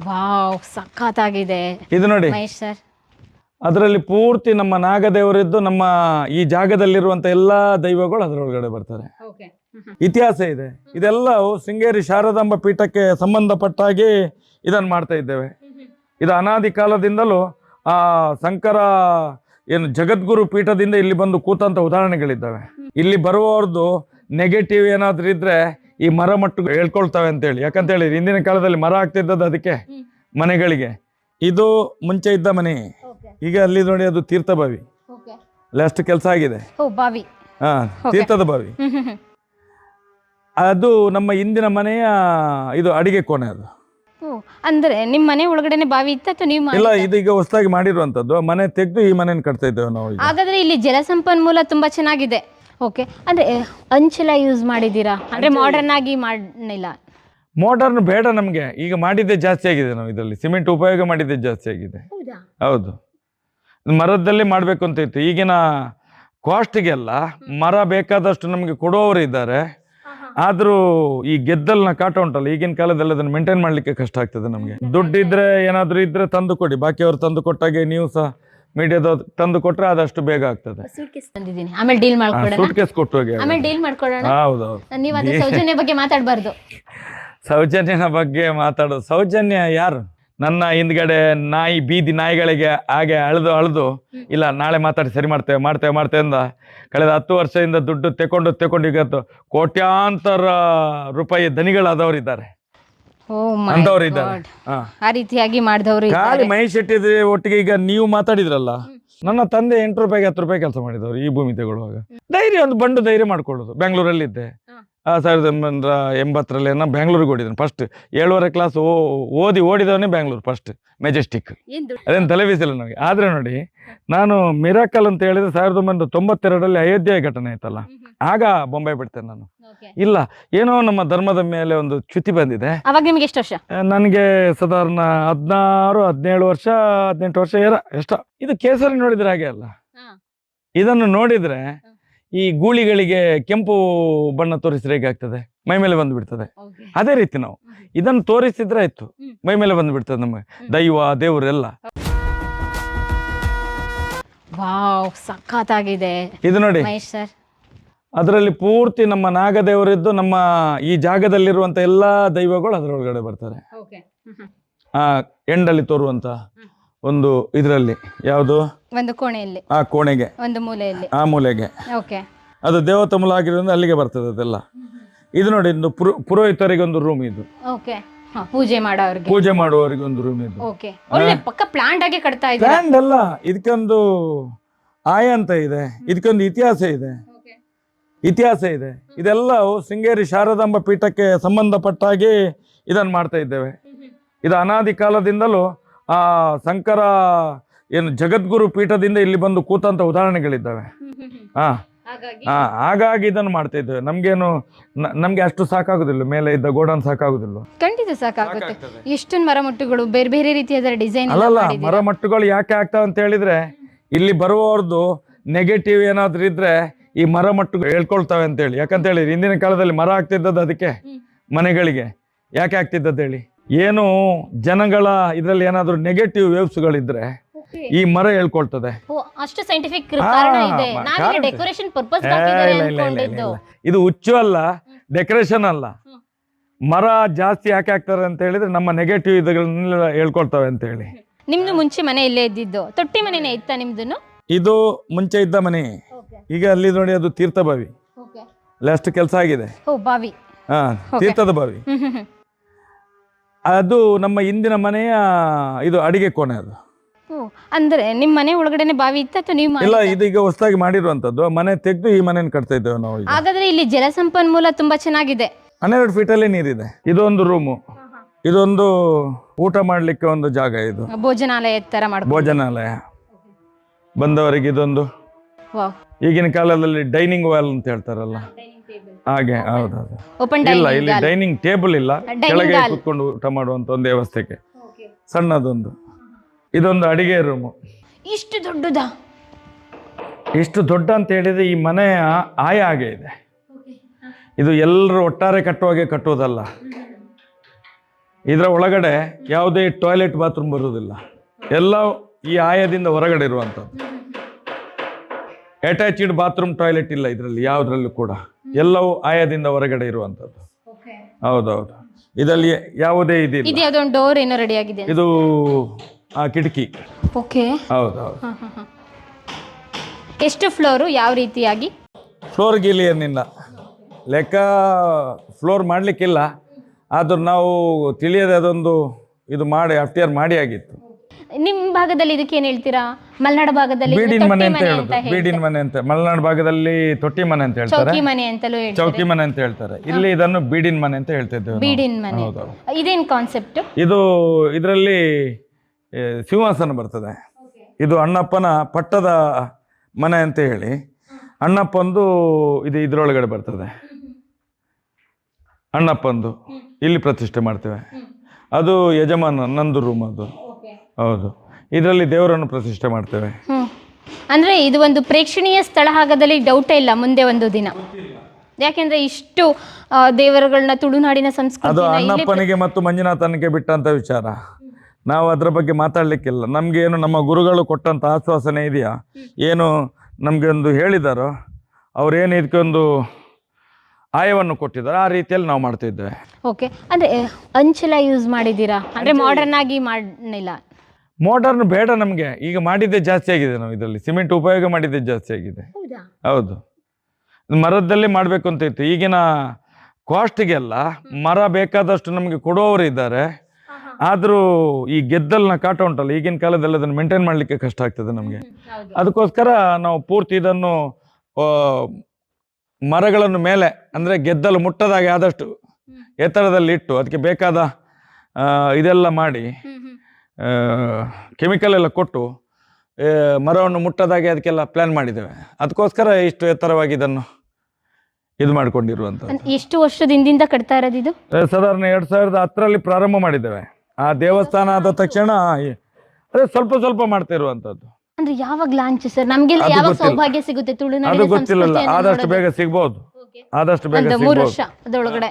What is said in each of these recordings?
Wow, ಸಖತ್ತಾಗಿದೆ ಇದು ನೋಡಿ, ಮಹೇಶ್ ಸರ್. ಅದರಲ್ಲಿ ಪೂರ್ತಿ ನಮ್ಮ ನಾಗದೇವರಿದ್ದು ನಮ್ಮ ಈ ಜಾಗದಲ್ಲಿರುವಂತ ಎಲ್ಲಾ ದೈವಗಳು ಅದರೊಳಗಡೆ ಬರ್ತಾರೆ. ಇತಿಹಾಸ ಇದೆ. ಇದೆಲ್ಲವೂ ಶೃಂಗೇರಿ ಶಾರದಾಂಬ ಪೀಠಕ್ಕೆ ಸಂಬಂಧಪಟ್ಟಾಗಿ ಇದನ್ನು ಮಾಡ್ತಾ ಇದ್ದೇವೆ. ಇದು ಅನಾದಿ ಕಾಲದಿಂದಲೂ ಆ ಶಂಕರ ಏನು ಜಗದ್ಗುರು ಪೀಠದಿಂದ ಇಲ್ಲಿ ಬಂದು ಕೂತಂತ ಉದಾಹರಣೆಗಳಿದ್ದಾವೆ. ಇಲ್ಲಿ ಬರುವವ್ರದ್ದು ನೆಗೆಟಿವ್ ಏನಾದ್ರೂ ಇದ್ರೆ ಈ ಮರ ಮಟ್ಟು ಹೇಳ್ಕೊಳ್ತವೆ ಅಂತೇಳಿ. ಯಾಕಂತೇಳಿ ಹಿಂದಿನ ಕಾಲದಲ್ಲಿ ಮರ ಆಗ್ತಿದ್ದದ್ದು ಅದಕ್ಕೆ ಮನೆಗಳಿಗೆ. ಇದು ಮುಂಚೆ ಇದ್ದ ಮನೆ, ಈಗ ಅಲ್ಲಿ ನೋಡಿ ಅದು ತೀರ್ಥ ಬಾವಿ. ಅಲ್ಲಿ ಅಷ್ಟು ಕೆಲಸ ಆಗಿದೆ. ಹಾ, ತೀರ್ಥದ ಬಾವಿ. ಅದು ನಮ್ಮ ಹಿಂದಿನ ಮನೆಯ ಇದು ಅಡಿಗೆ ಕೋಣೆ. ಅದು ಅಂದ್ರೆ ನಿಮ್ಮ ಮನೆ ಒಳಗಡೆನೆ ಬಾವಿ ಇತ್ತ ಅಥವಾ ನೀವು ಇಲ್ಲ, ಇದೀಗ ಹೊಸದಾಗಿ ಮಾಡಿರುವಂತದ್ದು. ಮನೆ ತೆಗೆದು ಈ ಮನೆಯನ್ನು ಕಟ್ತಾ ಇದ್ದೇವೆ ನಾವು. ಹಾಗಾದ್ರೆ ಇಲ್ಲಿ ಜಲಸಂಪನ್ಮೂಲ ತುಂಬಾ ಚೆನ್ನಾಗಿದೆ. ಓಕೆ, ಅಂದ್ರೆ ಅಂಚೆಲ್ಲ ಯೂಸ್ ಮಾಡಿದ್ದೀರಾ? ಅಂದ್ರೆ ಮಾಡರ್ನ್ ಆಗಿ ಮಾಡಿಲ್ಲ. ಮೋಟರ್ನ್ ಬೇಡ ನಮಗೆ, ಈಗ ಮಾಡಿದ್ದೆ ಜಾಸ್ತಿ ಆಗಿದೆ. ನಾವು ಇದರಲ್ಲಿ ಸಿಮೆಂಟ್ ಉಪಯೋಗ ಮಾಡಿದ್ದೆ ಜಾಸ್ತಿ ಆಗಿದೆ. ಹೌದು, ಮರದಲ್ಲೇ ಮಾಡಬೇಕು ಅಂತ ಇತ್ತು. ಈಗಿನ ಕಾಸ್ಟ್ಗೆಲ್ಲ ಮರ ಬೇಕಾದಷ್ಟು ನಮಗೆ ಕೊಡುವವರು ಇದ್ದಾರೆ. ಆದರೂ ಈ ಗೆದ್ದಲ್ನ ಕಾಟ ಉಂಟಲ್ಲ, ಈಗಿನ ಕಾಲದಲ್ಲಿ ಅದನ್ನು ಮೇಂಟೈನ್ ಮಾಡಲಿಕ್ಕೆ ಕಷ್ಟ ಆಗ್ತದೆ ನಮಗೆ. ದುಡ್ಡಿದ್ರೆ ಏನಾದರೂ ಇದ್ರೆ ತಂದು ಕೊಡಿ, ಬಾಕಿಯವರು ತಂದು ಕೊಟ್ಟಾಗೆ ನೀವು ಸಹ ಮೀಡಿಯಾದ ತಂದು ಕೊಟ್ರೆ ಅದಷ್ಟು ಬೇಗ ಆಗ್ತದೆ. ಆಮೇಲೆ ಡೀಲ್ ಮಾಡ್ಕೊಳ್ಳೋಣ. ಸೂಟ್ಕೇಸ್ ಕೊಟ್ಟು ಹೋಗಿ ಆಮೇಲೆ ಡೀಲ್ ಮಾಡ್ಕೊಳ್ಳೋಣ. ಹೌದೌದು. ನೀವು ಅದು ಸೌಜನ್ಯ ಬಗ್ಗೆ ಮಾತಾಡಬಾರ್ದು. ಸೌಜನ್ಯನ ಬಗ್ಗೆ ಮಾತಾಡೋದು. ಸೌಜನ್ಯ ಯಾರು? ನನ್ನ ಹಿಂದ್ಗಡೆ ನಾಯಿ, ಬೀದಿ ನಾಯಿಗಳಿಗೆ ಹಾಗೆ ಅಳ್ದು ಇಲ್ಲ ನಾಳೆ ಮಾತಾಡಿ ಸರಿ ಮಾಡ್ತೇವೆ ಅಂದ ಕಳೆದ 10 ವರ್ಷದಿಂದ ದುಡ್ಡು ತೆಕೊಂಡು ಇವತ್ತು ಕೋಟ್ಯಾಂತರ ರೂಪಾಯಿ ಧನಿಗಳಾದವರಿದ್ದಾರೆ, ಅಂದವರಿದ್ದಾರೆ. ಆ ರೀತಿಯಾಗಿ ಮಾಡಿದವರು ಖಾಲಿ ಮಹೇಶ್ ಶೆಟ್ಟಿ ಒಟ್ಟಿಗೆ ಈಗ ನೀವು ಮಾತಾಡಿದ್ರಲ್ಲ, ನನ್ನ ತಂದೆ 8 ರೂಪಾಯಿಗೆ 10 ರೂಪಾಯಿ ಕೆಲಸ ಮಾಡಿದವರು ಈ ಭೂಮಿ ತಗೊಳ್ಳುವಾಗ. ಧೈರ್ಯ, ಒಂದು ಬಂಡು ಧೈರ್ಯ ಮಾಡ್ಕೊಳ್ಳೋದು. ಬೆಂಗಳೂರಲ್ಲಿದ್ದೆ 1980ರಲ್ಲಿ ನಾನು ಬ್ಯಾಂಗ್ಳೂರಿಗೆ ಓಡಿದ್ದೇನೆ. ಫಸ್ಟ್ 7ನೇ ಕ್ಲಾಸ್ ಓಡಿದವನೇ ಬ್ಯಾಂಗ್ಳೂರು ಫಸ್ಟ್, ಮೆಜೆಸ್ಟಿಕ್. ಅದೇನು ತಲೆಬಿಸಿಲ್ಲ ನನಗೆ. ಆದರೆ ನೋಡಿ, ನಾನು ಮಿರಾಕಲ್ ಅಂತ ಹೇಳಿದ್ರೆ 1992ರಲ್ಲಿ ಅಯೋಧ್ಯೆ ಘಟನೆ ಆಯ್ತಲ್ಲ, ಆಗ ಬೊಂಬೈ ಬಿಡ್ತೇನೆ ನಾನು. ಇಲ್ಲ, ಏನೋ ನಮ್ಮ ಧರ್ಮದ ಮೇಲೆ ಒಂದು ಚ್ಯುತಿ ಬಂದಿದೆ. ಅವಾಗ ನಿಮ್ಗೆ ಎಷ್ಟು ವರ್ಷ? ನನಗೆ ಸಾಧಾರಣ 16, 17 ವರ್ಷ, 18 ವರ್ಷ ಎಷ್ಟ. ಇದು ಕೇಸರಿ ನೋಡಿದ್ರೆ ಹಾಗೆ ಅಲ್ಲ, ಇದನ್ನು ನೋಡಿದ್ರೆ ಈ ಗೂಳಿಗಳಿಗೆ ಕೆಂಪು ಬಣ್ಣ ತೋರಿಸಿದ್ರೆ ಹೇಗಾಗ್ತದೆ, ಮೈ ಮೇಲೆ ಬಂದು ಬಿಡ್ತದೆ. ಅದೇ ರೀತಿ ನಾವು ಇದನ್ನು ತೋರಿಸಿದ್ರೆ ಆಯ್ತು, ಮೈ ಮೇಲೆ ಬಂದು ಬಿಡ್ತದೆ ನಮಗೆ ದೈವ ದೇವರೆಲ್ಲ. ವಾವ್, ಸಖತ್ತಾಗಿದೆ. ಇದು ನೋಡಿ ಮಹೇಶ್ ಸರ್, ಅದರಲ್ಲಿ ಪೂರ್ತಿ ನಮ್ಮ ನಾಗದೇವರಿದ್ದು ನಮ್ಮ ಈ ಜಾಗದಲ್ಲಿರುವಂತ ಎಲ್ಲಾ ದೈವಗಳು ಅದರೊಳಗಡೆ ಬರ್ತಾರೆ. ಎಂಡಲ್ಲಿ ತೋರುವಂತ ಒಂದು ಇದರಲ್ಲಿ ಯಾವುದು, ಒಂದು ಕೋಣೆಯಲ್ಲಿ, ಆ ಕೋಣೆಗೆ ಒಂದು ಮೂಲೆಯಲ್ಲಿ, ಆ ಮೂಲೆಗೆ. ಓಕೆ, ಅದು ದೇವತಮೂಲ ಆಗಿರೋದ್ರಿಂದ ಅಲ್ಲಿಗೆ ಬರ್ತದೆ ಅದೆಲ್ಲ. ಇದು ನೋಡಿ, ಒಂದು ಪುರೋಹಿತರಿಗೆ ಒಂದು ರೂಮ್ ಇದು. ಓಕೆ, ಪೂಜೆ ಮಾಡೋರಿಗೆ, ಪೂಜೆ ಮಾಡುವವರಿಗೆ ಒಂದು ರೂಮ್ ಇದು. ಓಕೆ, ಒಳ್ಳೆ ಪಕ್ಕ ಪ್ಲಾಂಟ್ ಆಗಿ ಕಟ್ತಾ ಇದ್ದಾರೆ. ಪ್ಲಾಂಟ್ ಅಲ್ಲ, ಇದಕ್ಕೊಂದು ಆಯ ಅಂತ ಇದೆ, ಇದಕ್ಕೊಂದು ಇತಿಹಾಸ ಇದೆ. ಇದೆಲ್ಲವೂ ಶೃಂಗೇರಿ ಶಾರದಾಂಬ ಪೀಠಕ್ಕೆ ಸಂಬಂಧಪಟ್ಟಾಗಿ ಇದನ್ನು ಮಾಡ್ತಾ ಇದ್ದೇವೆ. ಇದು ಅನಾದಿ ಕಾಲದಿಂದಲೂ ಆ ಶಂಕರ ಏನು ಜಗದ್ಗುರು ಪೀಠದಿಂದ ಇಲ್ಲಿ ಬಂದು ಕೂತಂತ ಉದಾಹರಣೆಗಳಿದ್ದಾವೆ. ಹಾಗಾಗಿ ಇದನ್ನು ಮಾಡ್ತಾ ಇದ್ದೇವೆ. ನಮ್ಗೆ ಅಷ್ಟು ಸಾಕಾಗುದಿಲ್ಲ, ಮೇಲೆ ಇದ್ದ ಗೋಡನ್ ಸಾಕಾಗುದಿಲ್ಲ. ಖಂಡಿತ ಸಾಕಾಗುತ್ತೆ. ಎಷ್ಟೊಂದು ಮರಮಟ್ಟುಗಳು ಬೇರೆ ಬೇರೆ ರೀತಿಯಾದ ಡಿಸೈನ್. ಅಲ್ಲಲ್ಲ, ಮರಮಟ್ಟುಗಳು ಯಾಕೆ ಆಗ್ತಾವ ಅಂತ ಹೇಳಿದ್ರೆ ಇಲ್ಲಿ ಬರುವವ್ರದ್ದು ನೆಗೆಟಿವ್ ಏನಾದ್ರೂ ಇದ್ರೆ ಈ ಮರಮಟ್ಟು ಹೇಳ್ಕೊಳ್ತವೆ ಅಂತೇಳಿ. ಯಾಕಂತೇಳಿ ಹಿಂದಿನ ಕಾಲದಲ್ಲಿ ಮರ ಆಗ್ತಿದ್ದದ್ದು ಅದಕ್ಕೆ ಮನೆಗಳಿಗೆ. ಯಾಕೆ ಆಗ್ತಿದ್ದದ್ದು ಹೇಳಿ, ಏನು ಜನಗಳ ಇದ್ರಲ್ಲಿ ಏನಾದ್ರು ನೆಗೆಟಿವ್ ವೇವ್ಸ್ಗಳಿದ್ರೆ ಈ ಮರ ಹೇಳ್ಕೊಳ್ತದೆ. ಅಷ್ಟು ಸೈಂಟಿಫಿಕ್ ಕಾರಣ ಇದೆ. ನಾನು ಡೆಕೋರೇಷನ್ ಪರ್ಪಸ್ ಹಾಕಿದ್ದಾರೆ ಅನ್ಕೊಂಡಿದ್ದು. ಇದು ಹುಚ್ಚು ಅಲ್ಲ, ಡೆಕೋರೇಷನ್ ಅಲ್ಲ. ಮರ ಜಾಸ್ತಿ ಯಾಕೆ ಆಗ್ತಾರೆ ಅಂತ ಹೇಳಿದ್ರೆ ನಮ್ಮ ನೆಗೆಟಿವ್ ಇದನ್ನೆಲ್ಲ ಹೇಳ್ಕೊಳ್ತವೆ ಅಂತ ಹೇಳಿ. ನಿಮ್ದು ಮುಂಚೆ ಮನೆ ಇಲ್ಲೇ ಇದ್ದಿದ್ದು ತೊಟ್ಟಿ ಮನೆನೇ ಇತ್ತ ನಿಮ್ದು? ಇದು ಮುಂಚೆ ಇದ್ದ ಮನೆ, ಈಗ ಅಲ್ಲಿ ನೋಡಿ ಅದು ತೀರ್ಥ ಬಾವಿ. ಅಲ್ಲಿ ಅಷ್ಟು ಕೆಲಸ ಆಗಿದೆ. ಬಾವಿ, ತೀರ್ಥದ ಬಾವಿ. ಅದು ನಮ್ಮ ಹಿಂದಿನ ಮನೆಯ ಇದು ಅಡಿಗೆ ಕೋಣೆ. ಅದು ಅಂದ್ರೆ ನಿಮ್ಮ ಮನೆ ಒಳಗಡೆನೆ ಬಾವಿ ಇತ್ತ ಅಥವಾ ನೀವು? ಇಲ್ಲ, ಇದೀಗ ಹೊಸದಾಗಿ ಮಾಡಿರುವಂತದ್ದು. ಮನೆ ತೆಗೆದು ಈ ಮನೆಯನ್ನು ಕಟ್ತಾ ಇದ್ದೇವೆ ನಾವು. ಹಾಗಾದ್ರೆ ಇಲ್ಲಿ ಜಲಸಂಪನ್ಮೂಲ ತುಂಬಾ ಚೆನ್ನಾಗಿದೆ. 12 ಫೀಟಲ್ಲಿ ನೀರಿದೆ. ಇದೊಂದು ರೂಮು, ಇದೊಂದು ಊಟ ಮಾಡ್ಲಿಕ್ಕೆ ಒಂದು ಜಾಗ, ಇದು ಭೋಜನಾಲಯ ತರ ಮಾಡ್ಬೋದು. ಭೋಜನಾಲಯ ಬಂದವರಿಗೆ ಇದೊಂದು. ಈಗಿನ ಕಾಲದಲ್ಲಿ ಡೈನಿಂಗ್ ವಾಲ್ ಅಂತ ಹೇಳ್ತಾರಲ್ಲ ಹಾಗೆ. ಹೌದೌದು. ಇಲ್ಲ, ಇಲ್ಲಿ ಡೈನಿಂಗ್ ಟೇಬಲ್ ಇಲ್ಲ, ಕೆಳಗೆ ಕೂತ್ಕೊಂಡು ಊಟ ಮಾಡುವಂತ ಒಂದು ವ್ಯವಸ್ಥೆಗೆ ಸಣ್ಣದೊಂದು. ಇದೊಂದು ಅಡಿಗೆ ರೂಮು. ಇಷ್ಟು ದೊಡ್ಡದಾ? ಇಷ್ಟು ದೊಡ್ಡ ಅಂತ ಹೇಳಿದ್ರೆ ಈ ಮನೆಯ ಆಯ ಹಾಗೆ ಇದೆ. ಇದು ಎಲ್ಲರೂ ಒಟ್ಟಾರೆ ಕಟ್ಟುವಾಗೆ ಕಟ್ಟುವುದಲ್ಲ. ಇದರ ಒಳಗಡೆ ಯಾವುದೇ ಟಾಯ್ಲೆಟ್ ಬಾತ್ರೂಮ್ ಬರುವುದಿಲ್ಲ, ಎಲ್ಲ ಈ ಆಯದಿಂದ ಹೊರಗಡೆ ಇರುವಂಥದ್ದು. ಅಟ್ಯಾಚ್ಡ್ ಬಾತ್ರೂಮ್ ಟಾಯ್ಲೆಟ್ ಇಲ್ಲ ಇದರಲ್ಲಿ ಯಾವುದ್ರಲ್ಲೂ ಕೂಡ, ಎಲ್ಲವೂ ಆಯದಿಂದ ಹೊರಗಡೆ ಇರುವಂಥದ್ದು. ಹೌದೌದು, ಇದರಲ್ಲಿ ಯಾವುದೇ ಇದಿಲ್ಲ. ಇದು ಯಾವುದೋ ಒಂದು ಡೋರ್ ಏನೋ ರೆಡಿ ಆಗಿದೆ. ಇದು ಆ ಕಿಟಕಿ. ಓಕೆ, ಹೌದೌದು. ಎಷ್ಟು ಫ್ಲೋರು, ಯಾವ ರೀತಿಯಾಗಿ? ಫ್ಲೋರ್ ಗೀಲಿ ಏನಿಲ್ಲ, ಲೆಕ್ಕ ಫ್ಲೋರ್ ಮಾಡಲಿಕ್ಕಿಲ್ಲ. ಆದರೂ ನಾವು ತಿಳಿಯದೆ ಅದೊಂದು ಇದು ಮಾಡಿ ಅಫ್ಟಿಯರ್ ಮಾಡಿ ಆಗಿತ್ತು. ನಿಮ್ಮ ಭಾಗದಲ್ಲಿ ಇದಕ್ಕೆ ಏನು ಹೇಳ್ತೀರಾ? ಮಲೆನಾಡು ಭಾಗದಲ್ಲಿ ಬೀಡಿನ ಮನೆ ಅಂತ ಹೇಳುದು, ಬೀಡಿನ ಮನೆ ಅಂತ. ಮಲೆನಾಡು ಭಾಗದಲ್ಲಿ ತೊಟ್ಟಿ ಮನೆ ಅಂತ ಹೇಳ್ತಾರೆ, ಚೌಕಿ ಮನೆ ಅಂತಲೂ ಹೇಳ್ತಾರೆ. ಚೌಕಿ ಮನೆ ಅಂತ ಹೇಳ್ತಾರೆ. ಇಲ್ಲಿ ಇದನ್ನು ಬೀಡಿನ ಮನೆ ಅಂತ ಹೇಳ್ತಿದ್ದೇವೆ. ಬೀಡಿನ ಮನೆ, ಇದೇನು ಕಾನ್ಸೆಪ್ಟ್? ಇದು ಇದರಲ್ಲಿ ಸಿಂಹಾಸನ ಬರ್ತದೆ. ಇದು ಅಣ್ಣಪ್ಪನ ಪಟ್ಟದ ಮನೆ ಅಂತ ಹೇಳಿ, ಅಣ್ಣಪ್ಪಂದು ಇದು ಇದರೊಳಗಡೆ ಬರ್ತದೆ. ಅಣ್ಣಪ್ಪಂದು ಇಲ್ಲಿ ಪ್ರತಿಷ್ಠೆ ಮಾಡ್ತೇವೆ. ಅದು ಯಜಮಾನ ನಂದು ರೂಮ್ ಅದು. ಹೌದು, ಇದರಲ್ಲಿ ದೇವರನ್ನು ಪ್ರತಿಷ್ಠೆ ಮಾಡ್ತೇವೆ. ಅಂದ್ರೆ ಇದು ಒಂದು ಪ್ರೇಕ್ಷಣೀಯ ಸ್ಥಳ ಆಗೋದಲ್ಲಿ ಡೌಟೇ ಇಲ್ಲ ಮುಂದೆ ಒಂದು ದಿನ. ಯಾಕೆಂದ್ರೆ ಇಷ್ಟು ದೇವರುಗಳನ್ನ, ತುಳುನಾಡಿನ ಸಂಸ್ಕೃತಿ, ಅದು ಅಣ್ಣಪ್ಪನಿಗೆ ಮತ್ತು ಮಂಜುನಾಥನಿಗೆ ಬಿಟ್ಟಂತ ವಿಚಾರ. ನಾವು ಅದರ ಬಗ್ಗೆ ಮಾತಾಡ್ಲಿಕ್ಕಿಲ್ಲ. ನಮ್ಗೆ ಏನು ನಮ್ಮ ಗುರುಗಳು ಕೊಟ್ಟಂತ ಆಶ್ವಾಸನೆ ಇದೆಯಾ, ಏನು ನಮ್ಗೆ ಒಂದು ಹೇಳಿದಾರೋ, ಅವ್ರೇನು ಇದಕ್ಕೊಂದು ಆಯವನ್ನು ಕೊಟ್ಟಿದ್ದಾರೆ, ಆ ರೀತಿಯಲ್ಲಿ ನಾವು ಮಾಡ್ತಾ ಇದ್ದೇವೆ. ಓಕೆ, ಅಂದ್ರೆ ಅಂಚೆಲ್ಲ ಯೂಸ್ ಮಾಡಿದ್ದೀರಾ? ಅಂದ್ರೆ ಮಾಡರ್ನ್ ಆಗಿ ಮಾಡಿಲ್ಲ. ಮೋಟರ್ನ್ ಬೇಡ ನಮಗೆ, ಈಗ ಮಾಡಿದ್ದೇ ಜಾಸ್ತಿ ಆಗಿದೆ. ನಾವು ಇದರಲ್ಲಿ ಸಿಮೆಂಟ್ ಉಪಯೋಗ ಮಾಡಿದ್ದೇ ಜಾಸ್ತಿ ಆಗಿದೆ. ಹೌದು, ಮರದಲ್ಲೇ ಮಾಡಬೇಕು ಅಂತ ಇತ್ತು. ಈಗಿನ ಕಾಸ್ಟಿಗೆಲ್ಲ ಮರ ಬೇಕಾದಷ್ಟು ನಮಗೆ ಕೊಡುವವರು ಇದ್ದಾರೆ. ಆದರೂ ಈ ಗೆದ್ದಲ್ನ ಕಾಟ ಉಂಟಲ್ಲ, ಈಗಿನ ಕಾಲದಲ್ಲಿ ಅದನ್ನು ಮೇಂಟೈನ್ ಮಾಡಲಿಕ್ಕೆ ಕಷ್ಟ ಆಗ್ತದೆ ನಮಗೆ. ಅದಕ್ಕೋಸ್ಕರ ನಾವು ಪೂರ್ತಿ ಇದನ್ನು ಮರಗಳನ್ನು ಮೇಲೆ, ಅಂದರೆ ಗೆದ್ದಲು ಮುಟ್ಟದಾಗೆ ಆದಷ್ಟು ಎತ್ತರದಲ್ಲಿ ಇಟ್ಟು ಅದಕ್ಕೆ ಬೇಕಾದ ಇದೆಲ್ಲ ಮಾಡಿ ಕೆಮಿಕಲ್ ಎಲ್ಲ ಕೊಟ್ಟು ಮರವನ್ನು ಮುಟ್ಟದಾಗೆ ಅದಕ್ಕೆಲ್ಲ ಪ್ಲಾನ್ ಮಾಡಿದ್ದೇವೆ. ಅದಕ್ಕೋಸ್ಕರ ಇಷ್ಟು ಎತ್ತರವಾಗಿ ಇದನ್ನು ಇದು ಮಾಡಿಕೊಂಡಿರುವಂಥದ್ದು. ಎಷ್ಟು ವರ್ಷದಿಂದ ಕಟ್ತಾ ಇರೋದು ಇದು? ಸಾಧಾರಣ 2010ರಲ್ಲಿ ಪ್ರಾರಂಭ ಮಾಡಿದ್ದೇವೆ. ಆ ದೇವಸ್ಥಾನ ಆದ ತಕ್ಷಣ ಅದೇ ಸ್ವಲ್ಪ ಸ್ವಲ್ಪ ಮಾಡ್ತಾ ಇರುವಂಥದ್ದು. ಅಂದ್ರೆ ಯಾವಾಗ ಲಾಂಚ್ ಸರ್? ನಮ್ಗೆ ಯಾವಾಗ ಸೌಭಾಗ್ಯ ಸಿಗುತ್ತೆ ತುಳುನಾಡಿನ ಅದು ಗೊತ್ತಿಲ್ಲ. ಆದಷ್ಟು ಬೇಗ ಸಿಗ್ಬಹುದು, ಆದಷ್ಟು ಬೇಗ 3 ವರ್ಷ ಅದರೊಳಗಡೆ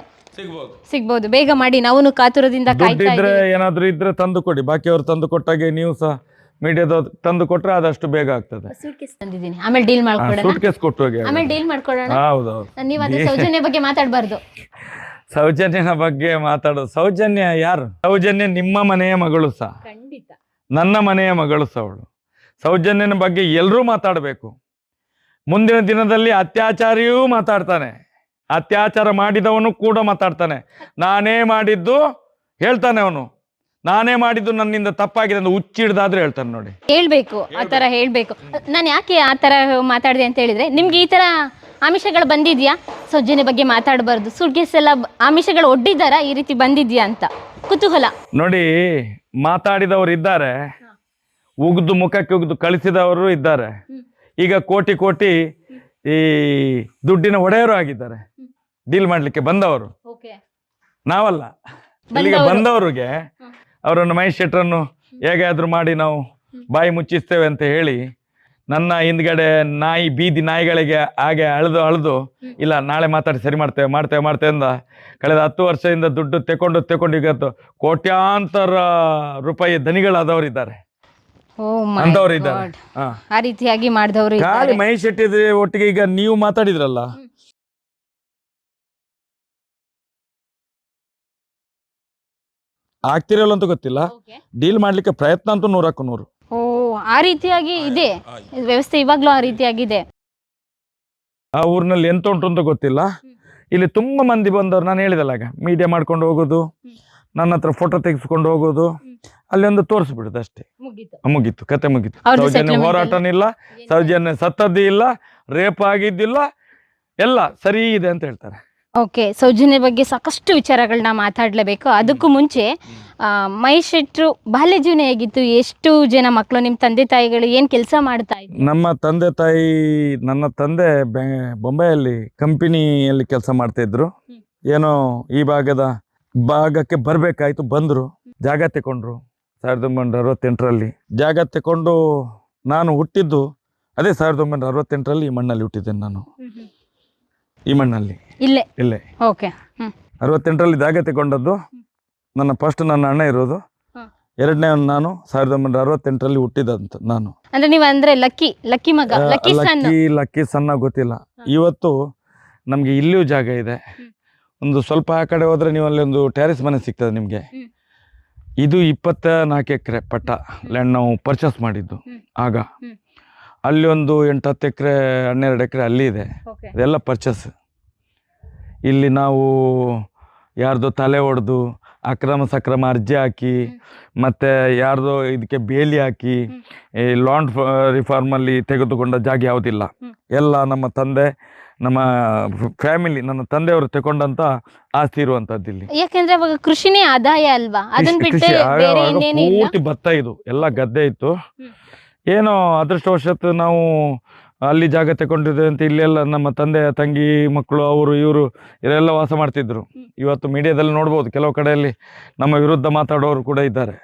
ಸಿಗ್ಬಹುದು. ಬೇಗ ಮಾಡಿ, ನಾವು ಕಾತುರದಿಂದ ಕಾಯ್ತಾ ಇದ್ರೆ ಏನಾದ್ರೂ ಇದ್ರೆ ತಂದು ಕೊಡಿ. ಬಾಕಿಯವರು ತಂದು ಕೊಟ್ಟಾಗೆ ನೀವು ಸಹ ಮೀಡಿಯಾದ ತಂದು ಕೊಟ್ರೆ ಆದಷ್ಟು ಬೇಗ ಆಗ್ತದೆ. ಸೂಟ್ಕೇಸ್ ತಂದಿದ್ದೀನಿ, ಆಮೇಲೆ ಡೀಲ್ ಮಾಡ್ಕೊಳ್ಳೋಣ. ಸೂಟ್ಕೇಸ್ ಕೊಟ್ಟು ಹೋಗಿ, ಆಮೇಲೆ ಡೀಲ್ ಮಾಡ್ಕೊಳ್ಳೋಣ. ಹೌದೌದು. ನೀವು ಅದೇ ಸೌಜನ್ಯ ಬಗ್ಗೆ ಮಾತಾಡಬಾರ್ದು. ಸೌಜನ್ಯನ ಬಗ್ಗೆ ಮಾತಾಡೋದು. ಸೌಜನ್ಯ ಯಾರು? ಸೌಜನ್ಯ ನಿಮ್ಮ ಮನೆಯ ಮಗಳು ಸಹ, ಖಂಡಿತ ನನ್ನ ಮನೆಯ ಮಗಳು ಸಹ ಅವಳು. ಸೌಜನ್ಯನ ಬಗ್ಗೆ ಎಲ್ಲರೂ ಮಾತಾಡಬೇಕು. ಮುಂದಿನ ದಿನದಲ್ಲಿ ಅತ್ಯಾಚಾರಿಯೂ ಮಾತಾಡ್ತಾನೆ, ಅತ್ಯಾಚಾರ ಮಾಡಿದವನು ಕೂಡ ಮಾತಾಡ್ತಾನೆ. ನಾನೇ ಮಾಡಿದ್ದು ಹೇಳ್ತಾನೆ ಅವನು, ನಾನೇ ಮಾಡಿದ್ದು ನನ್ನಿಂದ ತಪ್ಪಾಗಿದೆ ಅಂತ ಹುಚ್ಚಿಡ್ದಾದ್ರೆ ಹೇಳ್ತಾನೆ. ನೋಡಿ, ಹೇಳ್ಬೇಕು, ಆ ಥರ ಹೇಳ್ಬೇಕು. ನಾನು ಯಾಕೆ ಆ ಥರ ಮಾತಾಡಿದೆ ಅಂತ ಹೇಳಿದ್ರೆ, ನಿಮ್ಗೆ ಈ ಥರ ಆಮಿಷಗಳು ಬಂದಿದ್ಯಾ? ಸೌಜನ್ಯ ಬಗ್ಗೆ ಮಾತಾಡಬಾರ್ದು, ಸುಡ್ಗೆಸ್ ಎಲ್ಲ ಆಮಿಷಗಳು ಒಡ್ಡಿದಾರ, ಈ ರೀತಿ ಬಂದಿದ್ಯಾ ಅಂತ ಕುತೂಹಲ. ನೋಡಿ, ಮಾತಾಡಿದವರು ಇದ್ದಾರೆ, ಉಗ್ದು ಮುಖಕ್ಕೆ ಉಗ್ದು ಕಳಿಸಿದವರು ಇದ್ದಾರೆ. ಈಗ ಕೋಟಿ ಕೋಟಿ ಈ ದುಡ್ಡಿನ ಒಡೆಯರು ಆಗಿದ್ದಾರೆ, ಡೀಲ್ ಮಾಡ್ಲಿಕ್ಕೆ ಬಂದವರು. ನಾವಲ್ಲ, ಇಲ್ಲಿಗೆ ಬಂದವರಿಗೆ ಅವರನ್ನು ಮಹೇಶ್ ಶೆಟ್ಟರನ್ನು ಹೇಗಾದ್ರೂ ಮಾಡಿ ನಾವು ಬಾಯಿ ಮುಚ್ಚಿಸ್ತೇವೆ ಅಂತ ಹೇಳಿ, ನನ್ನ ಹಿಂದ್ಗಡೆ ಬೀದಿ ನಾಯಿಗಳಿಗೆ ಹಾಗೆ ಅಳೆದು ಇಲ್ಲ ನಾಳೆ ಮಾತಾಡಿ ಸರಿ ಮಾಡ್ತೇವೆ ಅಂದ ಕಳೆದ 10 ವರ್ಷದಿಂದ ದುಡ್ಡು ತೆಕೊಂಡು ಇವತ್ತು ಕೋಟ್ಯಾಂತರ ರೂಪಾಯಿ ಧನಿಗಳಾದವರಿದ್ದಾರೆ, ಅಂತವ್ರು ಇದ್ದಾರೆ. ಆ ರೀತಿಯಾಗಿ ಮಾಡಿದವರು ಖಾಲಿ ಮಹೇಶ್ ಶೆಟ್ಟಿ ಒಟ್ಟಿಗೆ ಈಗ ನೀವು ಮಾತಾಡಿದ್ರಲ್ಲ, ಆಗ್ತಿರಲ್ಲ ಅಂತ ಗೊತ್ತಿಲ್ಲ, ಡೀಲ್ ಮಾಡ್ಲಿಕ್ಕೆ ಪ್ರಯತ್ನ ಅಂತೂ 100ಕ್ಕೆ 100. ಆ ರೀತಿಯಾಗಿ ಇದೆ ವ್ಯವಸ್ಥೆ, ಇವಾಗ್ಲೂ ಆ ರೀತಿಯಾಗಿದೆ. ಆ ಊರಿನಲ್ಲಿ ಎಂತ ಉಂಟು ಅಂತ ಗೊತ್ತಿಲ್ಲ. ಇಲ್ಲಿ ತುಂಬಾ ಮಂದಿ ಬಂದವರು, ನಾನು ಹೇಳಿದಲ್ಲ ಆಗ, ಮೀಡಿಯಾ ಮಾಡ್ಕೊಂಡು ಹೋಗೋದು, ನನ್ನ ಹತ್ರ ಫೋಟೋ ತೆಗೆಸ್ಕೊಂಡು ಹೋಗೋದು, ಅಲ್ಲಿ ಒಂದು ತೋರಿಸ್ಬಿಡುದು ಅಷ್ಟೇ, ಮುಗೀತು, ಕತೆ ಮುಗೀತು. ಸೌಜನ್ಯ ಹೋರಾಟನಿಲ್ಲ, ಸೌಜನ್ಯ ಸತ್ತದ್ದು ಇಲ್ಲ, ರೇಪ್ ಆಗಿದ್ದಿಲ್ಲ, ಎಲ್ಲ ಸರಿ ಇದೆ ಅಂತ ಹೇಳ್ತಾರೆ. ಓಕೆ, ಸೌಜನ್ಯ ಬಗ್ಗೆ ಸಾಕಷ್ಟು ವಿಚಾರಗಳನ್ನ ಮಾತಾಡಲೇಬೇಕು. ಅದಕ್ಕೂ ಮುಂಚೆ ಮಹೇಶ್ ಶೆಟ್ರು ಬಾಲ್ಯ ಜೀವನ ಹೇಗಿತ್ತು? ಎಷ್ಟು ಜನ ಮಕ್ಕಳು? ನಿಮ್ಮ ತಂದೆ ತಾಯಿಗಳು ಏನು ಕೆಲಸ ಮಾಡ್ತಾ ಇದ್ರು? ನಮ್ಮ ತಂದೆ ತಾಯಿ, ನನ್ನ ತಂದೆ ಬೊಂಬೆಯಲ್ಲಿ ಕಂಪನಿಯಲ್ಲಿ ಕೆಲಸ ಮಾಡ್ತಾ ಇದ್ರು. ಏನೋ ಈ ಭಾಗಕ್ಕೆ ಬರಬೇಕಾಯ್ತು, ಬಂದರು, ಜಾಗ ತಗೊಂಡ್ರು 1968ರಲ್ಲಿ. ಜಾಗ ತಗೊಂಡು ನಾನು ಹುಟ್ಟಿದ್ದು ಅದೇ 1968ರಲ್ಲಿ. ಈ ಮಣ್ಣಲ್ಲಿ ಹುಟ್ಟಿದ್ದೇನೆ ನಾನು, ಈ ಮಣ್ಣಲ್ಲಿ, ಇಲ್ಲೇ. ಓಕೆ, 68ರಲ್ಲಿ ಜಾಗ ತಗೊಂಡದ್ದು. ನನ್ನ ಅಣ್ಣ ಇರೋದು, ಎರಡನೇ ನಾನು 1968 ಹುಟ್ಟಿದಂತ ನಾನು. ಅಂದ್ರೆ ನೀವು ಅಂದ್ರೆ ಲಕ್ಕಿ ಮಗ, ಲಕ್ಕಿ ಸಣ್ಣ ಗೊತ್ತಿಲ್ಲ. ಇವತ್ತು ನಮ್ಗೆ ಇಲ್ಲಿಯೂ ಜಾಗ ಇದೆ. ಒಂದು ಸ್ವಲ್ಪ ಆ ಕಡೆ ಹೋದ್ರೆ ನೀವು ಅಲ್ಲಿ ಒಂದು ಟ್ಯಾರಿಸ್ ಮನೆ ಸಿಗ್ತದೆ ನಿಮ್ಗೆ. ಇದು 24 ಎಕರೆ ಪಟ್ಟ ಲ್ಯಾಂಡ್ ನಾವು ಪರ್ಚೇಸ್ ಮಾಡಿದ್ದು ಆಗ. ಅಲ್ಲಿ ಒಂದು 8-10 ಎಕರೆ 12 ಎಕರೆ ಅಲ್ಲಿ ಇದೆ, ಅದೆಲ್ಲ ಪರ್ಚೇಸ್. ಇಲ್ಲಿ ನಾವು ಯಾರ್ದೋ ತಲೆ ಹೊಡೆದು ಸಕ್ರಮ ಅರ್ಜಿ ಹಾಕಿ ಮತ್ತೆ ಯಾರ್ದೋ ಇದಕ್ಕೆ ಬೇಲಿ ಹಾಕಿ ಈ ಲ್ಯಾಂಡ್ ರಿಫಾರ್ಮಲ್ಲಿ ತೆಗೆದುಕೊಂಡ ಜಾಗ ಯಾವುದಿಲ್ಲ. ಎಲ್ಲ ನಮ್ಮ ತಂದೆ, ನಮ್ಮ ಫ್ಯಾಮಿಲಿ, ನನ್ನ ತಂದೆಯವರು ತಗೊಂಡಂತ ಆಸ್ತಿ ಇರುವಂತದ್ದು ಇಲ್ಲಿ. ಯಾಕಂದ್ರೆ ಅವಾಗ ಕೃಷಿನೇ ಆದಾಯ ಅಲ್ವಾ, ಅದನ್ನ ಬಿಟ್ಟರೆ ಬೇರೆ ಇನ್ನೇನು ಇಲ್ಲ. ಪೂರ್ತಿ ಭತ್ತ, ಇದು ಎಲ್ಲ ಗದ್ದೆ ಇತ್ತು. ಏನೋ ಅದೃಷ್ಟವಶತ್ತು ನಾವು ಅಲ್ಲಿ ಜಾಗ ತಗೊಂಡಿದ್ದೆ ಅಂತ ಇಲ್ಲೆಲ್ಲ ನಮ್ಮ ತಂದೆ ತಂಗಿ ಮಕ್ಕಳು ಅವರು ಇವರು ಇವರೆಲ್ಲ ವಾಸ ಮಾಡ್ತಿದ್ರು. ಇವತ್ತು ಮೀಡಿಯಾದಲ್ಲಿ ನೋಡ್ಬೋದು ಕೆಲವು ಕಡೆಯಲ್ಲಿ ನಮ್ಮ ವಿರುದ್ಧ ಮಾತಾಡೋರು ಕೂಡ ಇದ್ದಾರೆ.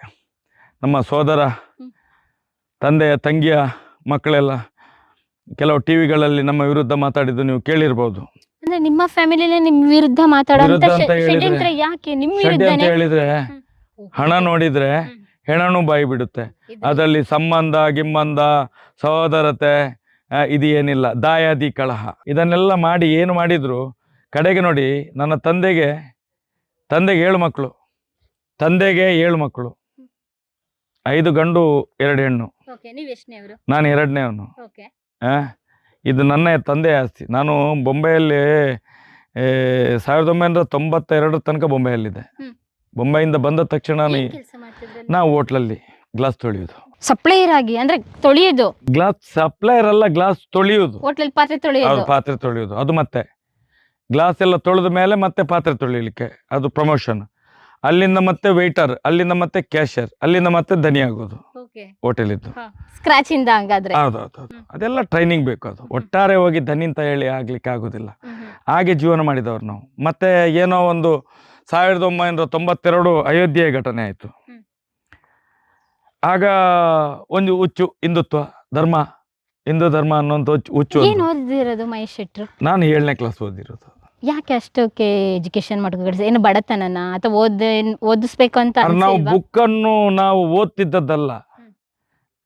ನಮ್ಮ ಸೋದರ ತಂದೆಯ ತಂಗಿಯ ಮಕ್ಕಳೆಲ್ಲ ಕೆಲವು ಟಿವಿಗಳಲ್ಲಿ ನಮ್ಮ ವಿರುದ್ಧ ಮಾತಾಡಿದ್ದು ನೀವು ಕೇಳಿರ್ಬೋದು. ಅಂದ್ರೆ ನಿಮ್ಮ ಫ್ಯಾಮಿಲಿನೇ ನಿಮ್ಮ ವಿರುದ್ಧ ಮಾತಾಡೋಂತ ಷಡ್ಯಂತ್ರ ಯಾಕೆ ನಿಮ್ಮ ವಿರುದ್ಧ ಅಂತ ಹೇಳಿದ್ರೆ ಹಣ ನೋಡಿದ್ರೆ ಹೆಣನು ಬಾಯಿ ಬಿಡುತ್ತೆ. ಅದರಲ್ಲಿ ಸಂಬಂಧ ಗಿಂಬಂಧ ಸಹೋದರತೆ ಇದು ಏನಿಲ್ಲ, ದಾಯಾದಿ ಕಳಹ ಇದನ್ನೆಲ್ಲ ಮಾಡಿ ಏನು ಮಾಡಿದ್ರು ಕಡೆಗೆ ನೋಡಿ ನನ್ನ ತಂದೆಗೆ 7 ಮಕ್ಕಳು, ತಂದೆಗೆ 7 ಮಕ್ಕಳು, 5 ಗಂಡು 2 ಹೆಣ್ಣು. ನಾನು 2ನೇವನು. ಇದು ನನ್ನ ತಂದೆ ಆಸ್ತಿ. ನಾನು ಬೊಂಬೆಯಲ್ಲಿ 1992 ತನಕ ಬೊಂಬೆಯಲ್ಲಿದ್ದೆ. ಬೊಂಬೆಯಿಂದ ಬಂದ ತಕ್ಷಣ ನಾವು ಹೋಟ್ಲಲ್ಲಿ ಗ್ಲಾಸ್ ತೊಳೆಯೋದು. ಸಪ್ಲೈಯರ್ ಆಗಿ ಅಂದ್ರೆ ತೊಳೆಯೋದು? ಗ್ಲಾಸ್ ಸಪ್ಲೈಯರ್ ಅಲ್ಲ, ಗ್ಲಾಸ್ ತೊಳೆಯೋದು. ಹೋಟ್ಲಲ್ಲಿ ಪಾತ್ರೆ ತೊಳೆಯೋದು. ಅದು ಮತ್ತೆ ಗ್ಲಾಸ್ ಎಲ್ಲ ತೊಳೆದ ಮೇಲೆ ಮತ್ತೆ ಪಾತ್ರೆ ತೊಳಿಲಿಕ್ಕೆ ಅದು ಪ್ರಮೋಷನ್. ಅಲ್ಲಿಂದ ಮತ್ತೆ ವೇಟರ್, ಅಲ್ಲಿಂದ ಮತ್ತೆ ಕ್ಯಾಶಿಯರ್, ಅಲ್ಲಿಂದ ಮತ್ತೆ ದನಿ ಆಗೋದು ಹೋಟೆಲ್ ಇದ್ದು ಸ್ಕ್ರಾಚ್ ಇಂದ. ಹಂಗಾದ್ರೆ ಹೌದೌದು, ಅದೆಲ್ಲ ಟ್ರೈನಿಂಗ್ ಬೇಕು. ಅದು ಒಟ್ಟಾರೆ ಹೋಗಿ ದನಿ ಅಂತ ಹೇಳಿ ಆಗ್ಲಿಕ್ಕೆ ಆಗೋದಿಲ್ಲ. ಹಾಗೆ ಜೀವನ ಮಾಡಿದವರು ನಾವು. ಮತ್ತೆ ಏನೋ ಒಂದು 1992 ಅಯೋಧ್ಯೆ ಘಟನೆ ಆಯ್ತು. ಆಗ ಒಂದು ಹುಚ್ಚು, ಹಿಂದೂ ಧರ್ಮ ಅನ್ನೋಂಥ ಹುಚ್ಚು. ಮಹೇಶ್ ಶೆಟ್ರು? ನಾನು 7ನೇ ಕ್ಲಾಸ್ ಓದಿರೋದು. ಯಾಕೆ ಅಷ್ಟಕ್ಕೆ ಎಜುಕೇಶನ್ ಮಾಡ್ಕೊಂಡು ಏನು ಬಡತನನ ಅಥವಾ ಓದಿಸ್ಬೇಕು ಅಂತ? ನಾವು ಬುಕ್ಕನ್ನು ನಾವು ಓದ್ತಿದ್ದದ್ದಲ್ಲ,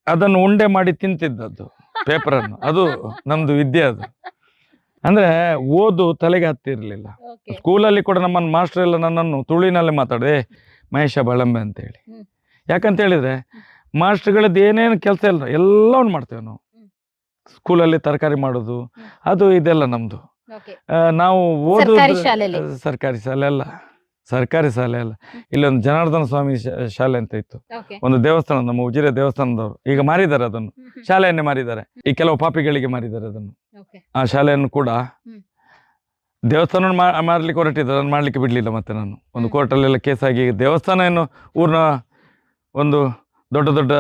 ಅದನ್ನು ಉಂಡೆ ಮಾಡಿ ತಿಂತಿದ್ದದ್ದು ಪೇಪರನ್ನು. ಅದು ನಮ್ದು ವಿದ್ಯೆ. ಅದು ಅಂದ್ರೆ ಓದು ತಲೆಗೆ ಹತ್ತಿರ್ಲಿಲ್ಲ. ಸ್ಕೂಲಲ್ಲಿ ಕೂಡ ನಮ್ಮನ್ನು ಮಾಸ್ಟರ್ ಎಲ್ಲ ನನ್ನನ್ನು ತುಳುವಿನಲ್ಲೇ ಮಾತಾಡಿದೆ, ಮಹೇಶ ಬಳಂಬೆ ಅಂತ ಹೇಳಿ. ಯಾಕಂತ ಹೇಳಿದ್ರೆ ಮಾಸ್ಟರ್ಗಳದ್ದು ಏನೇನು ಕೆಲಸ ಇಲ್ಲ ಎಲ್ಲವನ್ನು ಮಾಡ್ತೇವೆ ನಾವು. ಸ್ಕೂಲಲ್ಲಿ ತರಕಾರಿ ಮಾಡೋದು ಅದು ಇದೆಲ್ಲ ನಮ್ದು. ನಾವು ಓದು ಸರ್ಕಾರಿ ಶಾಲೆ ಅಲ್ಲ, ಇಲ್ಲೊಂದು ಜನಾರ್ದನ ಸ್ವಾಮಿ ಶಾಲೆ ಅಂತ ಇತ್ತು, ಒಂದು ದೇವಸ್ಥಾನ, ನಮ್ಮ ಉಜಿರೆ ದೇವಸ್ಥಾನದವರು. ಈಗ ಮಾರಿದ್ದಾರೆ ಅದನ್ನು, ಶಾಲೆಯನ್ನೇ ಮಾರಿದ್ದಾರೆ. ಈ ಕೆಲವು ಪಾಪಿಗಳಿಗೆ ಮಾರಿದ್ದಾರೆ ಅದನ್ನು. ಆ ಶಾಲೆಯನ್ನು ಕೂಡ ದೇವಸ್ಥಾನ ಮಾರ್ಲಿಕ್ಕೆ ಹೊರಟಿದ್ದಾರೆ, ಅದನ್ನು ಮಾಡ್ಲಿಕ್ಕೆ ಬಿಡ್ಲಿಲ್ಲ. ಮತ್ತೆ ನಾನು ಒಂದು ಕೋರ್ಟಲ್ಲೆಲ್ಲ ಕೇಸ್ ಆಗಿ ದೇವಸ್ಥಾನ ಏನು ಊರಿನ ಒಂದು ದೊಡ್ಡ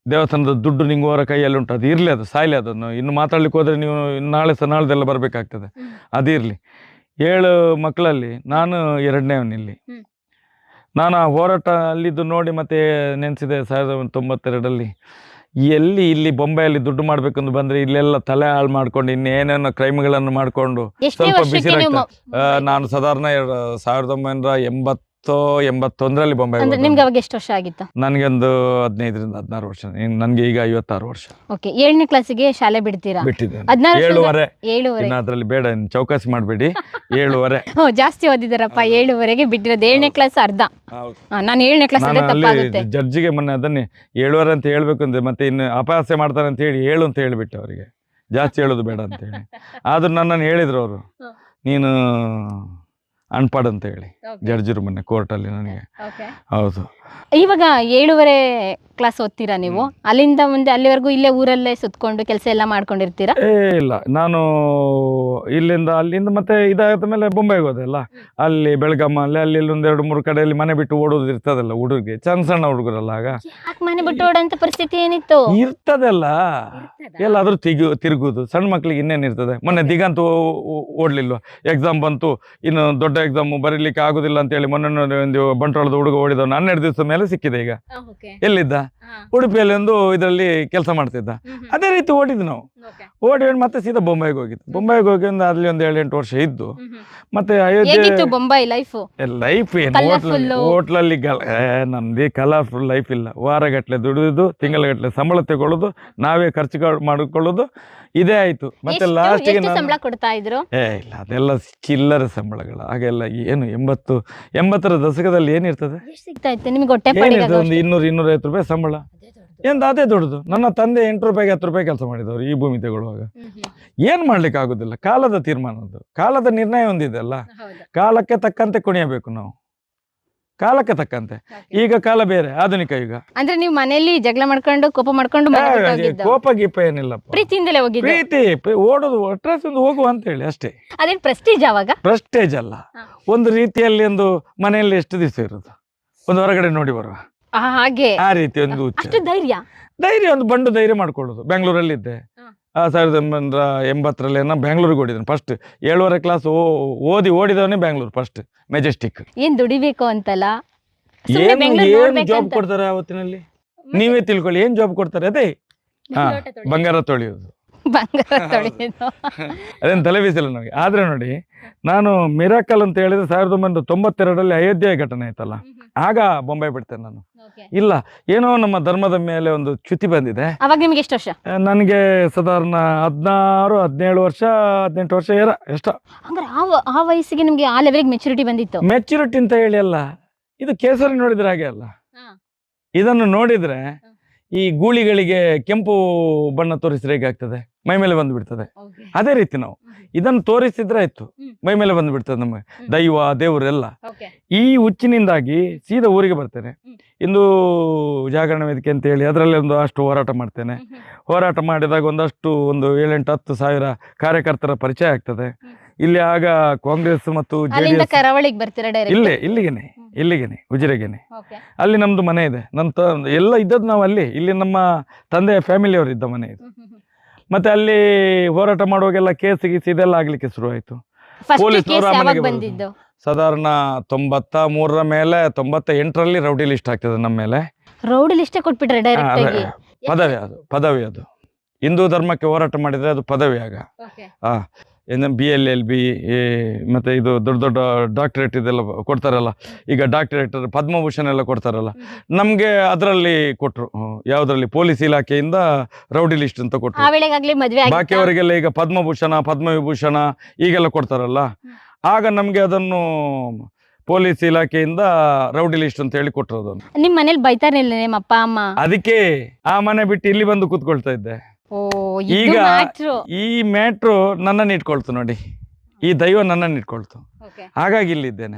ದೇವಸ್ಥಾನದ ದುಡ್ಡು ನಿಂಗುವವರ ಕೈಯಲ್ಲಿ ಉಂಟು, ಅದು ಇರಲಿ, ಅದು ಸಾಯ್ಲಿ. ಅದನ್ನು ಇನ್ನು ಮಾತಾಡ್ಲಿಕ್ಕೆ ಹೋದ್ರೆ ನೀವು ನಾಳೆದೆಲ್ಲ ಬರಬೇಕಾಗ್ತದೆ. ಅದಿರಲಿ. 7 ಮಕ್ಕಳಲ್ಲಿ ನಾನು 2ನೇವನಿಲ್ಲಿ. ನಾನು ಆ ಹೋರಾಟ ಅಲ್ಲಿದ್ದು ನೋಡಿ ಮತ್ತೆ ನೆನೆಸಿದೆ 1992 ಇಲ್ಲಿ ಬೊಂಬೆಯಲ್ಲಿ ದುಡ್ಡು ಮಾಡ್ಬೇಕಂದು ಬಂದ್ರೆ ಇಲ್ಲೆಲ್ಲ ತಲೆ ಹಾಳು ಮಾಡ್ಕೊಂಡು ಇನ್ನೇನೇನೋ ಕ್ರೈಮ್ಗಳನ್ನು ಮಾಡ್ಕೊಂಡು ಸ್ವಲ್ಪ ಬಿಸಿ. ನಾನು ಸಾಧಾರಣ 1981 ಬೊಂಬೆ. ನಿಮ್ಗೆ ಅವಾಗ ಎಷ್ಟು ವರ್ಷ ಆಗಿತ್ತು? ನನಗೆ ಒಂದು 15ರಿಂದ 16 ವರ್ಷ. ನನಗೆ ಈಗ 56 ವರ್ಷ. 7ನೇ ಕ್ಲಾಸಿಗೆ ಶಾಲೆ ಬಿಡ್ತೀರಾ? ಬಿಟ್ಟಿದ್ದೆ. 7:15. ಅದ್ರಲ್ಲಿ ಬೇಡ ಚೌಕಾಸಿ ಮಾಡಬೇಡಿ. 7:15. ಜಾಸ್ತಿ ಓದಿದಾರಪ್ಪ. 7:15ಗೆ ಬಿಟ್ಟಿರೋದು. 7ನೇ ಕ್ಲಾಸ್ ಅರ್ಧ. ನಾನು 7ನೇ ಕ್ಲಾಸ್ ಜಡ್ಜಿಗೆ ಮೊನ್ನೆ ಅದನ್ನೇ 7:15 ಅಂತ ಹೇಳ್ಬೇಕು ಅಂದ್ರೆ ಮತ್ತೆ ಇನ್ನು ಅಪಹಾಸ್ಯ ಮಾಡ್ತಾರೆ ಅಂತ ಹೇಳಿ 7 ಅಂತ ಹೇಳ್ಬಿಟ್ಟೆ ಅವರಿಗೆ, ಜಾಸ್ತಿ ಹೇಳೋದು ಬೇಡ ಅಂತ ಹೇಳಿ. ಆದ್ರೂ ನನ್ನನ್ನು ಹೇಳಿದ್ರು ಅವರು, ನೀನು ಅನ್ಪಡ್ ಅಂತ ಹೇಳಿ ಜಡ್ಜರು ಮೊನ್ನೆ ಕೋರ್ಟಲ್ಲಿ ನನಗೆ. ಹೌದು. ಇವಾಗ 7:30 ಕ್ಲಾಸ್ ಓದ್ತೀರಾ ನೀವು? ಅಲ್ಲಿಂದ ಮುಂದೆ ಅಲ್ಲಿವರೆಗೂ ಇಲ್ಲೇ ಊರಲ್ಲೇ ಸುತ್ಕೊಂಡು ಕೆಲಸ ಎಲ್ಲ ಮಾಡ್ಕೊಂಡಿರ್ತೀರಾ? ಇಲ್ಲ, ನಾನು ಅಲ್ಲಿಂದ ಮತ್ತೆ ಇದಾದ ಮೇಲೆ ಬೊಂಬೆಗೆ ಹೋದೆ ಅಲ್ಲ, ಅಲ್ಲಿ ಬೆಳಗಾಮಲ್ಲಿ ಅಲ್ಲಿ ಒಂದು 2-3 ಕಡೆಯಲ್ಲಿ ಮನೆ ಬಿಟ್ಟು ಓಡೋದು ಇರ್ತದಲ್ಲ ಹುಡುಗರಿಗೆ, ಸಣ್ಣ ಹುಡುಗರಲ್ಲ. ಆಗ ಮನೆ ಬಿಟ್ಟು ಓಡೋಂತ ಪರಿಸ್ಥಿತಿ ಏನಿತ್ತು? ಇರ್ತದಲ್ಲ, ಎಲ್ಲಾದ್ರೂ ತಿರುಗುದು. ಸಣ್ಣ ಮಕ್ಳಿಗೆ ಇನ್ನೇನು ಇರ್ತದೆ. ಮೊನ್ನೆ ದಿಗಂತೂ ಓಡ್ಲಿಲ್ವಾ, ಎಕ್ಸಾಮ್ ಬಂತು, ಇನ್ನು ದೊಡ್ಡ ಎಕ್ಸಾಮ್ ಬರೀಲಿಕ್ಕೆ ಆಗುದಿಲ್ಲ ಅಂತ ಹೇಳಿ ಮೊನ್ನೆ ಒಂದು ಬಂಟ್ವಾಳದ ಹುಡುಗ ಓಡಿದವನು 12 ದಿವಸ ವರ್ಷದ ಮೇಲೆ ಸಿಕ್ಕಿದೆ ಈಗ. ಎಲ್ಲಿದ್ದ? ಉಡುಪಿಯಲ್ಲಿ ಒಂದು ಇದರಲ್ಲಿ ಕೆಲಸ ಮಾಡ್ತಿದ್ದ. ಅದೇ ರೀತಿ ಓಡಿದ್ವಿ ನಾವು. ಓಡಿ ಮತ್ತೆ ಸೀದಾ ಬೊಂಬೈಗೆ ಹೋಗಿದ್ದು. ಬೊಂಬೈಗೆ ಹೋಗಿ ಒಂದು ಅಲ್ಲಿ ಒಂದು 7-8 ವರ್ಷ ಇದ್ದು ಮತ್ತೆ ಅಯೋಧ್ಯೆ ಬೊಂಬೈ ಲೈಫ್ ಏನು ಹೋಟ್ಲಲ್ಲಿ ನಮ್ದು ಕಲರ್ಫುಲ್ ಲೈಫ್ ಇಲ್ಲ. ವಾರಗಟ್ಲೆ ದುಡಿದು ತಿಂಗಳಗಟ್ಲೆ ಸಂಬಳ ತಗೊಳ್ಳೋದು, ನಾವೇ ಖರ್ಚು ಮಾಡಿಕೊಳ್ಳೋದು, ಇದೇ ಆಯ್ತು. ಮತ್ತೆ ಲಾಸ್ಟಿಗೆ ಸಂಬಳ ಕೊಡ್ತಾ ಇದ್ರು? ಇಲ್ಲ, ಅದೆಲ್ಲ ಚಿಲ್ಲರೆ ಸಂಬಳಗಳು. ಹಾಗೆಲ್ಲ ಏನು 80ರ ದಶಕದಲ್ಲಿ ಏನಿರ್ತದೆ? ಸಿಗ್ತಾ ಇತ್ತು ನಿಮ್ಗೆ ಹೊಟ್ಟೆ ಒಂದು 200-250 ರೂಪಾಯಿ ಸಂಬಳ. ಎಂತ ಅದೇ ದೊಡ್ಡದು. ನನ್ನ ತಂದೆ 8 ರೂಪಾಯಿಗೆ 10 ರೂಪಾಯಿ ಕೆಲಸ ಮಾಡಿದವರು ಈ ಭೂಮಿ ತಗೊಳ್ಳುವಾಗ. ಏನ್ ಮಾಡ್ಲಿಕ್ಕೆ ಆಗುದಿಲ್ಲ. ಕಾಲದ ತೀರ್ಮಾನದ್ದು, ಕಾಲದ ನಿರ್ಣಯ ಹೊಂದಿದೆ ಅಲ್ಲ. ಕಾಲಕ್ಕೆ ತಕ್ಕಂತೆ ಕುಣಿಯಬೇಕು ನಾವು, ಕಾಲಕ್ಕೆ ತಕ್ಕಂತೆ. ಈಗ ಕಾಲ ಬೇರೆ, ಆಧುನಿಕ ಯುಗ. ಅಂದ್ರೆ ನೀವು ಮನೆಯಲ್ಲಿ ಜಗಳ ಮಾಡ್ಕೊಂಡು ಕೋಪ ಮಾಡ್ಕೊಂಡು ಕೋಪ ಗೀಪ ಏನಿಲ್ಲ, ಪ್ರೀತಿಯಿಂದಲೇ ಹೋಗಿದ್ದು. ಪ್ರೀತಿ ಓಡೋದು ಅಟ್ರಾಸ್ ಒಂದು ಹೋಗುವ ಅಂತ ಹೇಳಿ ಅಷ್ಟೇ. ಅದೇನ್ ಪ್ರೆಸ್ಟೀಜ್? ಅವಾಗ ಪ್ರೆಸ್ಟೇಜ್ ಅಲ್ಲ, ಒಂದು ರೀತಿಯಲ್ಲಿ ಒಂದು ಮನೆಯಲ್ಲಿ ಎಷ್ಟು ದಿವಸ ಇರೋದು, ಒಂದು ಹೊರಗಡೆ ನೋಡಿ ಬರುವ ಹಾಗೆ, ಆ ರೀತಿ ಒಂದು ಧೈರ್ಯ ಒಂದು ಬಂಡು ಧೈರ್ಯ ಮಾಡ್ಕೊಳ್ಳೋದು. ಬೆಂಗಳೂರಲ್ಲಿ ಇದ್ದೆ 1980ರಲ್ಲಿ ಬ್ಯಾಂಗ್ಳೂರಿಗೆ ಓಡಿದ್ದೇನೆ ಫಸ್ಟ್. 7ನೇ ಕ್ಲಾಸ್ ಓದಿದವನೇ ಬ್ಯಾಂಗ್ಳೂರ್ ಫಸ್ಟ್, ಮೆಜೆಸ್ಟಿಕ್. ಏನ್ ದುಡಿಬೇಕು ಅಂತಲ್ಲ, ಏನು ಜಾಬ್ ಕೊಡ್ತಾರೆ ಅವತ್ತಿನಲ್ಲಿ ನೀವೇ ತಿಳ್ಕೊಳ್ಳಿ. ಏನ್ ಜಾಬ್ ಕೊಡ್ತಾರೆ? ಅದೇ ಬಂಗಾರ ತೊಳೆಯೋದು. ಅದೇನು ತಲೆ ಬೀಸಿಲ್ಲ ನಮಗೆ. ಆದ್ರೆ ನೋಡಿ, ನಾನು ಮಿರಾಕಲ್ ಅಂತ ಹೇಳಿದ್ರೆ 1992ರಲ್ಲಿ ಅಯೋಧ್ಯೆ ಘಟನೆ ಆಯ್ತಲ್ಲ, ಆಗ ಬೊಂಬೈ ಬಿಡ್ತೇನೆ ನಾನು. ಇಲ್ಲ, ಏನೋ ನಮ್ಮ ಧರ್ಮದ ಮೇಲೆ ಒಂದು ಚ್ಯುತಿ ಬಂದಿದೆ. ಅವಾಗ ನಿಮ್ಗೆ ಎಷ್ಟು ವರ್ಷ? ನನಗೆ ಸಾಧಾರಣ 16, 17 ವರ್ಷ, 18 ವರ್ಷ ಎಷ್ಟೋ. ಅಂದ್ರೆ ಆ ವಯಸ್ಸಿಗೆ ನಿಮ್ಗೆ ಆ ಲೆವೆಲ್ಗೆ ಮೆಚುರಿಟಿ ಬಂದಿತ್ತು? ಮೆಚುರಿಟಿ ಅಂತ ಹೇಳಿ ಅಲ್ಲ, ಇದು ಕೇಸರಿ ನೋಡಿದ್ರೆ ಹಾಗೆ ಅಲ್ಲ. ಇದನ್ನು ನೋಡಿದ್ರೆ ಈ ಗೂಳಿಗಳಿಗೆ ಕೆಂಪು ಬಣ್ಣ ತೋರಿಸಿದ್ರೆ ಹೇಗಾಗ್ತದೆ, ಮೈ ಮೇಲೆ ಬಂದು ಬಿಡ್ತದೆ. ಅದೇ ರೀತಿ ನಾವು ಇದನ್ನು ತೋರಿಸಿದ್ರೆ ಆಯ್ತು, ಮೈ ಮೇಲೆ ಬಂದು ಬಿಡ್ತದೆ ನಮಗೆ ದೈವ ದೇವರೆಲ್ಲ. ಈ ಹುಚ್ಚಿನಿಂದಾಗಿ ಸೀದಾ ಊರಿಗೆ ಬರ್ತೇನೆ. ಇಂದು ಜಾಗರಣ ವೇದಿಕೆ ಅಂತ ಹೇಳಿ ಅದರಲ್ಲಿ ಒಂದು ಅಷ್ಟು ಹೋರಾಟ ಮಾಡ್ತೇನೆ. ಹೋರಾಟ ಮಾಡಿದಾಗ ಒಂದು 7-8-10 ಸಾವಿರ ಕಾರ್ಯಕರ್ತರ ಪರಿಚಯ ಆಗ್ತದೆ ಇಲ್ಲಿ. ಆಗ ಕಾಂಗ್ರೆಸ್ ಮತ್ತು ಇಲ್ಲಿಗೆನೆ ಉಜಿರೆಗೆನೆ ಅಲ್ಲಿ ನಮ್ದು ಮನೆ ಇದೆ. ಎಲ್ಲ ಇದ್ದದ್ದು ನಾವು ಅಲ್ಲಿ. ಇಲ್ಲಿ ನಮ್ಮ ತಂದೆಯ ಫ್ಯಾಮಿಲಿಯವರು ಇದ್ದ ಮನೆ ಇದು. ಮತ್ತೆ ಅಲ್ಲಿ ಹೋರಾಟ ಮಾಡುವಾಗೆಲ್ಲ ಕೇಸ್ ಗೀಸ್ ಇದೆಲ್ಲ ಆಗ್ಲಿಕ್ಕೆ ಶುರು ಆಯ್ತು. ಸಾಧಾರಣ 93ರ ಮೇಲೆ 98ರಲ್ಲಿ ರೌಡಿ ಲಿಸ್ಟ್ ಆಗ್ತದೆ ನಮ್ಮ ಮೇಲೆ. ರೌಡಿ ಲಿಸ್ಟ್ ಕೊಟ್ಬಿಟ್ರೆ ಡೈರೆಕ್ಟ್ ಪದವಿ ಅದು ಹಿಂದೂ ಧರ್ಮಕ್ಕೆ ಹೋರಾಟ ಮಾಡಿದ್ರೆ ಅದು ಪದವಿ. ಆಗ BLLB ಮತ್ತೆ ಇದು ದೊಡ್ಡ ದೊಡ್ಡ ಡಾಕ್ಟರೇಟ್ ಇದೆಲ್ಲ ಕೊಡ್ತಾರಲ್ಲ. ಈಗ ಡಾಕ್ಟರೇಟ್, ಪದ್ಮಭೂಷಣ ಎಲ್ಲ ಕೊಡ್ತಾರಲ್ಲ. ನಮ್ಗೆ ಅದರಲ್ಲಿ ಕೊಟ್ರು. ಯಾವ್ದ್ರಲ್ಲಿ? ಪೊಲೀಸ್ ಇಲಾಖೆಯಿಂದ ರೌಡಿ ಲಿಸ್ಟ್ ಅಂತ ಕೊಟ್ರು. ಬಾಕಿಯವರಿಗೆಲ್ಲ ಈಗ ಪದ್ಮಭೂಷಣ, ಪದ್ಮವಿಭೂಷಣ ಈಗೆಲ್ಲ ಕೊಡ್ತಾರಲ್ಲ. ಆಗ ನಮ್ಗೆ ಅದನ್ನು ಪೊಲೀಸ್ ಇಲಾಖೆಯಿಂದ ರೌಡಿ ಲಿಸ್ಟ್ ಅಂತ ಹೇಳಿ ಕೊಟ್ಟರು. ಅದನ್ನು ನಿಮ್ ಮನೇಲಿ ಬೈತಾರಿಲ್ಲ ನಿಮ್ಮ ಅಪ್ಪ ಅಮ್ಮ? ಅದಕ್ಕೆ ಆ ಮನೆ ಬಿಟ್ಟು ಇಲ್ಲಿ ಬಂದು ಕೂತ್ಕೊಳ್ತಾ ಇದ್ದೆ. ಈಗ ಈ ಮ್ಯಾಟ್ರು ನನ್ನನ್ನು ಇಟ್ಕೊಳ್ತು ನೋಡಿ, ಈ ದೈವ ನನ್ನನ್ನು ಇಟ್ಕೊಳ್ತು. ಹಾಗಾಗಿ ಇಲ್ಲಿದ್ದೇನೆ.